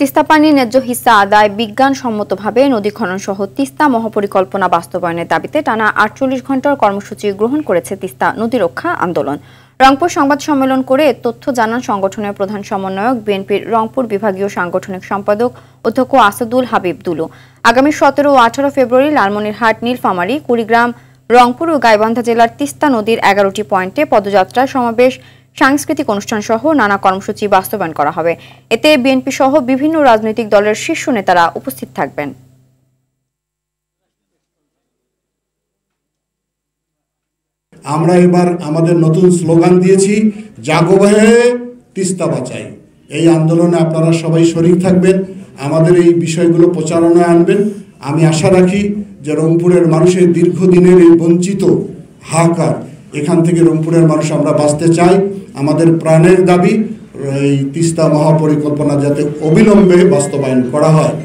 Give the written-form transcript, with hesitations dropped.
তিস্তা পানির ন্যায্য হিস্সা আদায়, বিজ্ঞানসম্মতভাবে নদী খনন সহ তিস্তা মহাপরিকল্পনা বাস্তবায়নের দাবিতে টানা ৪৮ ঘণ্টার কর্মসূচি গ্রহণ করেছে তিস্তা নদী রক্ষা আন্দোলন। রংপুর সংবাদ সম্মেলন করে তথ্য জানান সংগঠনের প্রধান সমন্বয়ক, বিএনপির রংপুর বিভাগীয় সাংগঠনিক সম্পাদক অধ্যক্ষ আসাদুল হাবিব দুলু। আগামী ১৭ ও ১৮ ফেব্রুয়ারি লালমনিরহাট, নীলফামারী, কুড়িগ্রাম, রংপুর ও গাইবান্ধা জেলার তিস্তা নদীর ১১টি পয়েন্টে পদযাত্রা, সমাবেশ, সাংস্কৃতিক অনুষ্ঠান সহ নানা কর্মসূচি বাস্তবায়ন করা হবে। এতে বিএনপি সহ বিভিন্ন রাজনৈতিক দলের শীর্ষ নেতারা উপস্থিত থাকবেন। আমরা এবার আমাদের নতুন স্লোগান দিয়েছি, জাগো হে তিস্তা বাঁচাই। এই আন্দোলনে আপনারা সবাই শরীক থাকবেন, আমাদের এই বিষয়গুলো প্রচারণায় আনবেন। আমি আশা রাখি যে রংপুরের মানুষের দীর্ঘদিনের এই বঞ্চিত হাহাকার, এখান থেকে রংপুরের মানুষ আমরা বাঁচতে চাই। আমাদের প্রাণের দাবি এই তিস্তা মহাপরিকল্পনা যাতে অবিলম্বে বাস্তবায়ন করা হয়।